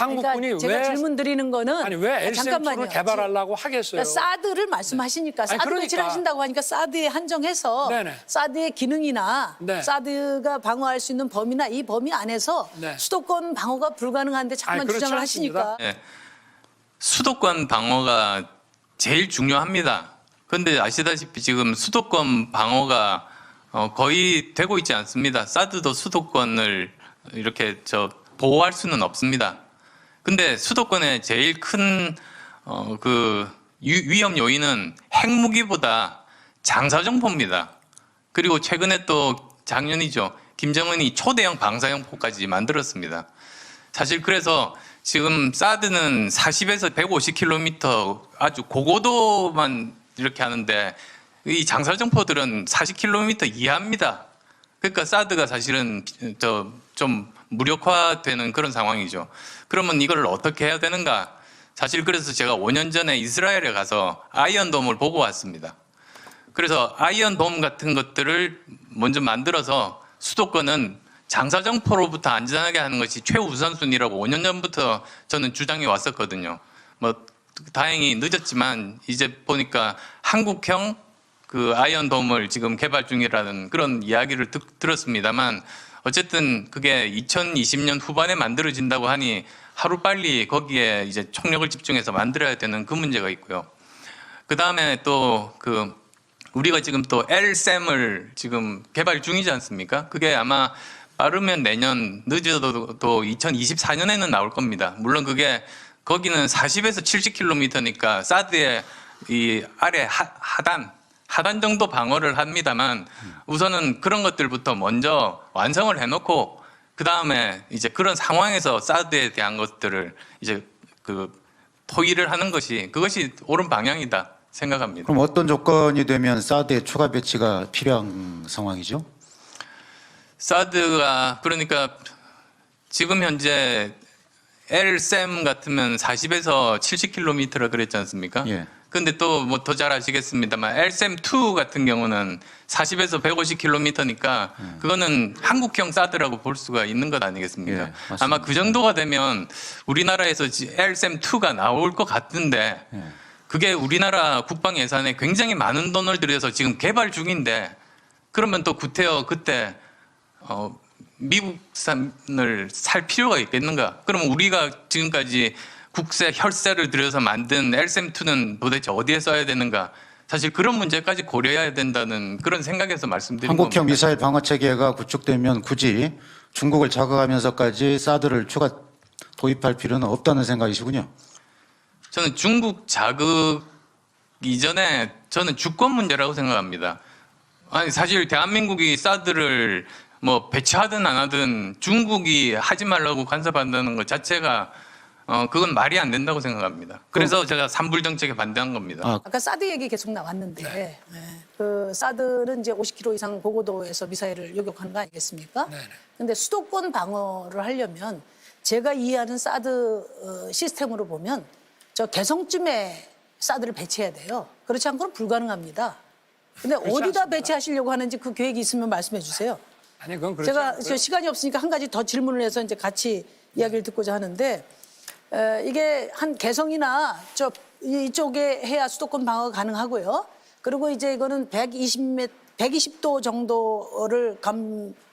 한국군이 그러니까 제가 왜 질문 드리는 거는 아니 왜 잠깐만요. LCM2를 개발하려고 하겠어요? 그러니까 사드를 말씀하시니까 사드 그러니까. 배치를 하신다고 하니까 사드에 한정해서 네네. 사드의 기능이나 네. 사드가 방어할 수 있는 범위나 이 범위 안에서 네. 수도권 방어가 불가능한데 자꾸만 그렇지 주장을 않습니다. 하시니까 예, 수도권 방어가 제일 중요합니다. 그런데 아시다시피 지금 수도권 방어가 거의 되고 있지 않습니다. 사드도 수도권을 이렇게 보호할 수는 없습니다. 근데 수도권의 제일 큰 위험 요인은 핵무기보다 장사정포입니다. 그리고 최근에 또 작년이죠. 김정은이 초대형 방사형포까지 만들었습니다. 사실 그래서 지금 사드는 40에서 150km 아주 고고도만 이렇게 하는데 이 장사정포들은 40km 이하입니다. 그러니까 사드가 사실은 좀 무력화되는 그런 상황이죠. 그러면 이걸 어떻게 해야 되는가? 사실 그래서 제가 5년 전에 이스라엘에 가서 아이언돔을 보고 왔습니다. 그래서 아이언돔 같은 것들을 먼저 만들어서 수도권은 장사정포로부터 안전하게 하는 것이 최우선순위라고 5년 전부터 저는 주장해 왔었거든요. 뭐 다행히 늦었지만 이제 보니까 한국형 그 아이언돔을 지금 개발 중이라는 그런 이야기를 들었습니다만 어쨌든 그게 2020년 후반에 만들어진다고 하니 하루빨리 거기에 이제 총력을 집중해서 만들어야 되는 그 문제가 있고요. 그 다음에 또 우리가 지금 또 LSAM을 지금 개발 중이지 않습니까? 그게 아마 빠르면 내년, 늦어도 또 2024년에는 나올 겁니다. 물론 그게 거기는 40에서 70km니까 사드의 이 아래 하단 정도 방어를 합니다만 우선은 그런 것들부터 먼저 완성을 해놓고 그 다음에 이제 그런 상황에서 사드에 대한 것들을 이제 토의를 하는 그것이 옳은 방향이다 생각합니다. 그럼 어떤 조건이 되면 사드의 추가 배치가 필요한 상황이죠? 사드가 그러니까 지금 현재 LSAM 같으면 40에서 70km라 그랬지 않습니까? 예. 근데 또 뭐 더 잘 아시겠습니다만 LSAM2 같은 경우는 40에서 150km니까 그거는 한국형 사드라고 볼 수가 있는 것 아니겠습니까? 예, 맞습니다. 아마 그 정도가 되면 우리나라에서 LSAM2가 나올 것 같은데 예. 그게 우리나라 국방 예산에 굉장히 많은 돈을 들여서 지금 개발 중인데 그러면 또 구태여 그때 미국산을 살 필요가 있겠는가? 그럼 우리가 지금까지 국세 혈세를 들여서 만든 LSAM2는 도대체 어디에 써야 되는가? 사실 그런 문제까지 고려해야 된다는 그런 생각에서 말씀드린 겁니다. 한국형 미사일 방어 체계가 구축되면 굳이 중국을 자극하면서까지 사드를 추가 도입할 필요는 없다는 생각이시군요. 저는 중국 자극 이전에 저는 주권 문제라고 생각합니다. 아니 사실 대한민국이 사드를 뭐 배치하든 안 하든 중국이 하지 말라고 간섭한다는 것 자체가 그건 말이 안 된다고 생각합니다. 그래서 제가 산불 정책에 반대한 겁니다. 아까 사드 얘기 계속 나왔는데 그 사드는 이제 50km 이상 고고도에서 미사일을 요격하는 거 아니겠습니까? 근데 수도권 방어를 하려면 제가 이해하는 사드 시스템으로 보면 저 개성쯤에 사드를 배치해야 돼요. 그렇지 않고는 불가능합니다. 근데 어디다 않습니다. 배치하시려고 하는지 그 계획이 있으면 말씀해 주세요. 아니 그건 그렇지 제가 않고요. 저 시간이 없으니까 한 가지 더 질문을 해서 이제 같이 이야기를 듣고자 하는데 이게 한 개성이나 이쪽에 해야 수도권 방어가 가능하고요. 그리고 이제 이거는 120도 정도를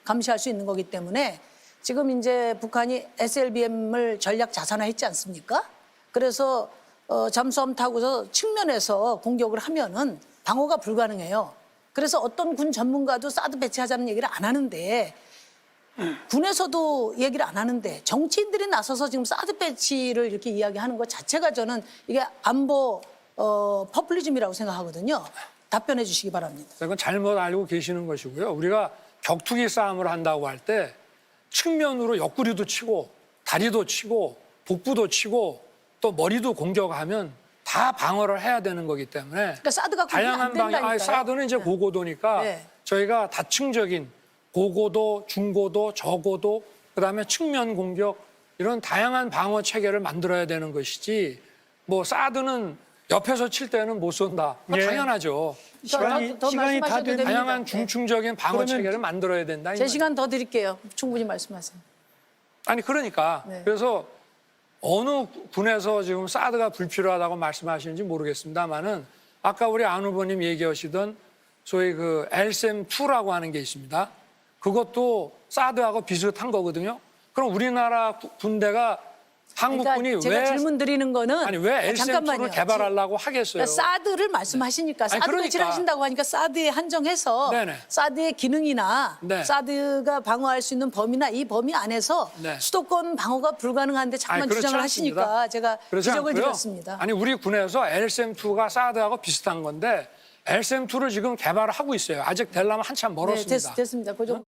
감시할 수 있는 거기 때문에 지금 이제 북한이 SLBM을 전략 자산화했지 않습니까? 그래서 잠수함 타고서 측면에서 공격을 하면은 방어가 불가능해요. 그래서 어떤 군 전문가도 사드 배치하자는 얘기를 안 하는데 군에서도 얘기를 안 하는데 정치인들이 나서서 지금 사드 배치를 이렇게 이야기하는 것 자체가 저는 이게 안보 퍼플리즘이라고 생각하거든요. 답변해 주시기 바랍니다. 그건 잘못 알고 계시는 것이고요. 우리가 격투기 싸움을 한다고 할 때 측면으로 옆구리도 치고 다리도 치고 복부도 치고 또 머리도 공격하면 다 방어를 해야 되는 거기 때문에 그러니까 사드가 다양한 방향. 사드는 이제 고고도니까 네. 저희가 다층적인 고고도, 중고도, 저고도, 그다음에 측면 공격 이런 다양한 방어 체계를 만들어야 되는 것이지 뭐 사드는 옆에서 칠 때는 못 쏜다. 예. 당연하죠. 시간이 다 말씀하셔도 되는 됩니다. 다양한 중충적인 방어 그러면 체계를 만들어야 된다. 이 제 말이에요. 시간 더 드릴게요. 충분히 말씀하세요. 아니 그러니까 네. 그래서 어느 군에서 지금 사드가 불필요하다고 말씀하시는지 모르겠습니다만은 아까 우리 안 후보님 얘기하시던 소위 그 LSM-2라고 하는 게 있습니다. 그것도 사드하고 비슷한 거거든요. 그럼 우리나라 군대가 한국군이 그러니까 제가 왜 질문 드리는 거는 아니 왜 잠깐만요. LSM-2를 개발하려고 하겠어요? 그러니까 사드를 말씀하시니까 아니, 사드 그러니까. 배치하신다고 하니까 사드에 한정해서 네네. 사드의 기능이나 네. 사드가 방어할 수 있는 범위나 이 범위 안에서 네. 수도권 방어가 불가능한데 자꾸만 아니, 그렇지 주장을 않습니다. 하시니까 제가 그렇지 지적을 않고요. 드렸습니다. 아니 우리 군에서 LSM-2가 사드하고 비슷한 건데 LSM-2를 지금 개발을 하고 있어요. 아직 되려면 한참 멀었습니다. 네, 됐습니다. 그 정도.